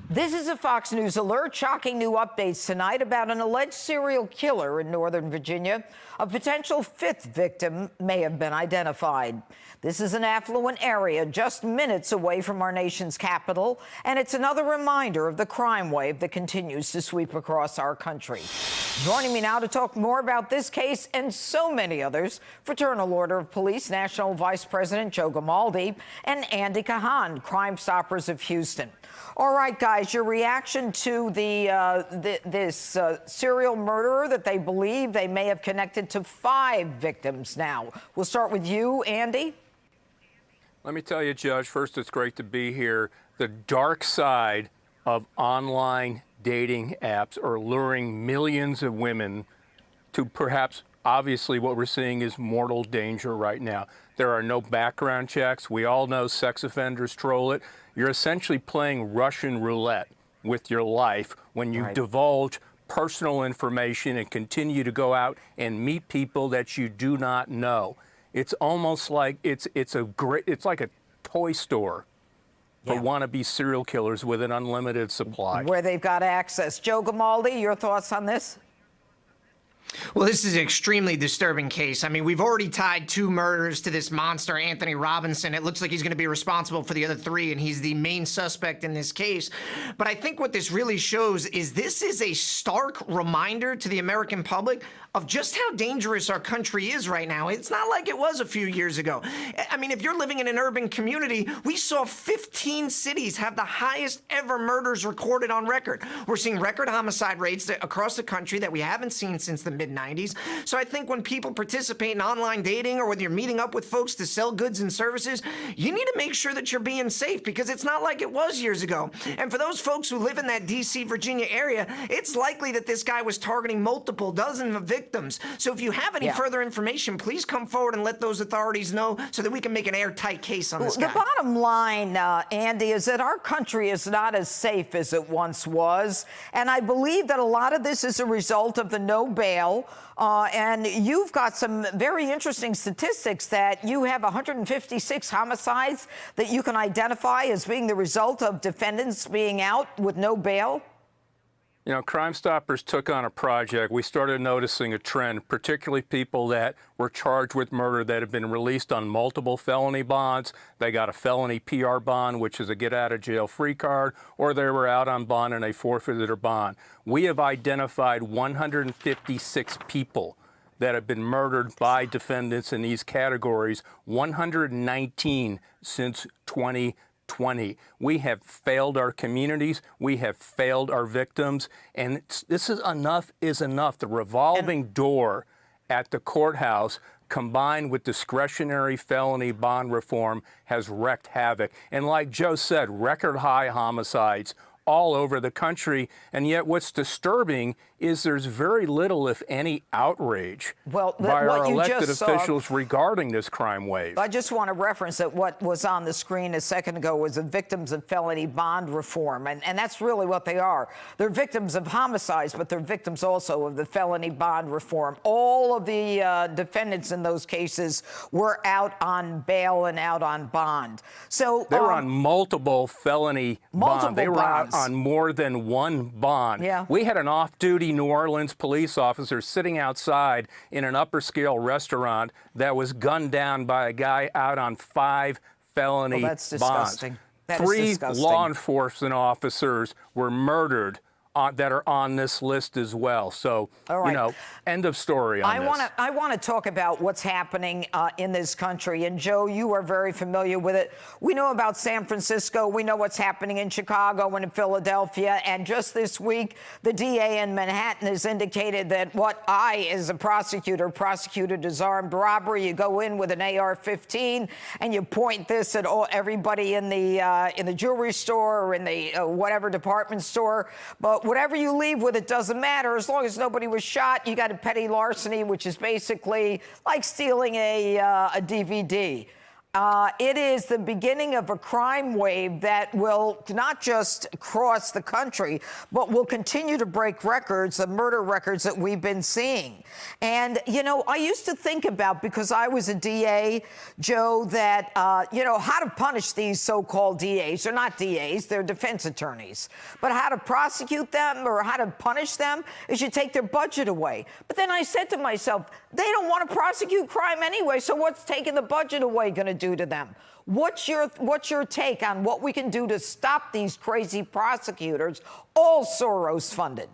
This is a Fox News alert. Shocking new updates tonight about an alleged serial killer in Northern Virginia. A potential fifth victim may have been identified. This is an affluent area just minutes away from our nation's capital, and it's another reminder of the crime wave that continues to sweep across our country. Joining me now to talk more about this case and so many others, Fraternal Order of Police National Vice President Joe Gamaldi and Andy Kahan, Crime Stoppers of Houston. All right, guys, your reaction to this serial murderer that they believe they may have connected to 5 victims now. We'll start with you, Andy. Let me tell you, Judge, first, it's great to be here. The dark side of online dating apps are luring millions of women to perhaps, obviously, what we're seeing is mortal danger right now. There are no background checks. We all know sex offenders troll it. You're essentially playing Russian roulette with your life when you divulge personal information and continue to go out and meet people that you do not know. It's almost like it's like a toy store for wannabe serial killers with an unlimited supply. Where they've got access. Joe Gamaldi, your thoughts on this? Well, this is an extremely disturbing case. I mean, we've already tied 2 murders to this monster, Anthony Robinson. It looks like he's going to be responsible for the other 3, and he's the main suspect in this case. But I think what this really shows is this is a stark reminder to the American public of just how dangerous our country is right now. It's not like it was a few years ago. I mean, if you're living in an urban community, we saw 15 cities have the highest ever murders recorded on record. We're seeing record homicide rates across the country that we haven't seen since the mid-90s. So I think when people participate in online dating or when you're meeting up with folks to sell goods and services, you need to make sure that you're being safe because it's not like it was years ago. And for those folks who live in that D.C., Virginia area, it's likely that this guy was targeting multiple dozens of victims. So if you have any further information, please come forward and let those authorities know so that we can make an airtight case on this guy. The bottom line, Andy, is that our country is not as safe as it once was. And I believe that a lot of this is a result of the no bail. And you've got some very interesting statistics that you have 156 homicides that you can identify as being the result of defendants being out with no bail. You know, Crime Stoppers took on a project. We started noticing a trend, particularly people that were charged with murder that have been released on multiple felony bonds. They got a felony PR bond, which is a get-out-of-jail-free card, or they were out on bond and they forfeited their bond. We have identified 156 people that have been murdered by defendants in these categories, 119 since 2020. We have failed our communities. We have failed our victims. And this is enough. The revolving door at the courthouse combined with discretionary felony bond reform has wreaked havoc. And like Joe said, record high homicides all over the country. And yet what's disturbing is there's very little, if any, outrage by our elected officials regarding this crime wave. I just want to reference that what was on the screen a second ago was the victims of felony bond reform. And that's really what they are. They're victims of homicides, but they're victims also of the felony bond reform. All of the defendants in those cases were out on bail and out on bond. So they were on multiple felony bonds. They were out on more than one bond. Yeah. We had an off-duty New Orleans police officer sitting outside in an upper-scale restaurant that was gunned down by a guy out on 5 felony that's bonds. Disgusting. That 3 is disgusting. law enforcement officers were murdered that are on this list as well. So, you know, end of story on this. I want to talk about what's happening in this country. And, Joe, you are very familiar with it. We know about San Francisco. We know what's happening in Chicago and in Philadelphia. And just this week, the DA in Manhattan has indicated that what I, as a prosecutor, prosecuted as armed robbery. You go in with an AR-15 and you point this at everybody in the jewelry store or in the whatever department store. But whatever you leave with, it doesn't matter. As long as nobody was shot, you got a petty larceny, which is basically like stealing a DVD. It is the beginning of a crime wave that will not just cross the country, but will continue to break records, the murder records that we've been seeing. And, you know, I used to think about, because I was a DA, Joe, that, you know, how to punish these so-called DAs. They're not DAs, they're defense attorneys. But how to prosecute them or how to punish them is you take their budget away. But then I said to myself, they don't want to prosecute crime anyway, so what's taking the budget away going to do to them? What's your take on what we can do to stop these crazy prosecutors, all Soros funded?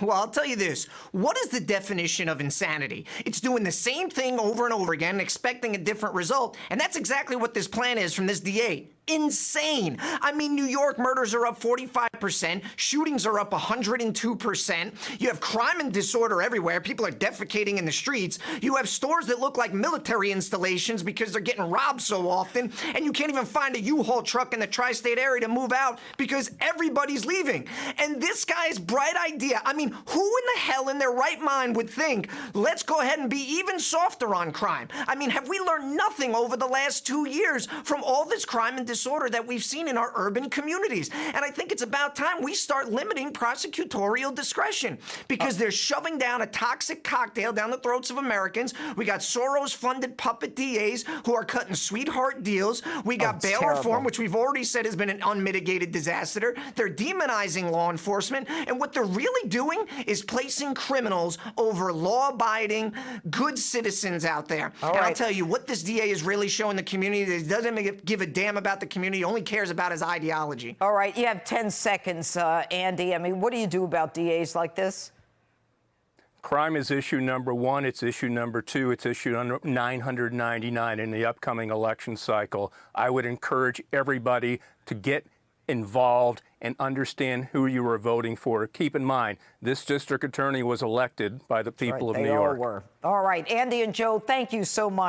Well, I'll tell you this. What is the definition of insanity? It's doing the same thing over and over again, expecting a different result. And that's exactly what this plan is from this DA. Insane. I mean, New York murders are up 45%. Shootings are up 102%. You have crime and disorder everywhere. People are defecating in the streets. You have stores that look like military installations because they're getting robbed so often. And you can't even find a U-Haul truck in the tri-state area to move out because everybody's leaving. And this guy's bright idea, I mean, who in the hell in their right mind would think, let's go ahead and be even softer on crime? I mean, have we learned nothing over the last 2 years from all this crime and disorder that we've seen in our urban communities? And I think it's about time we start limiting prosecutorial discretion, because they're shoving down a toxic cocktail down the throats of Americans. We got Soros-funded puppet DAs who are cutting sweetheart deals. We got bail reform, which we've already said has been an unmitigated disaster. They're demonizing law enforcement, and what they're really doing is placing criminals over law-abiding, good citizens out there. And I'll tell you, what this DA is really showing the community is he doesn't give a damn about the community, only cares about his ideology. All right, you have 10 seconds, Andy. I mean, what do you do about DAs like this? Crime is issue number one. It's issue number two. It's issue 999 in the upcoming election cycle. I would encourage everybody to get involved and understand who you are voting for. Keep in mind, this district attorney was elected by the people of New York. They all were. All right, Andy and Joe, thank you so much.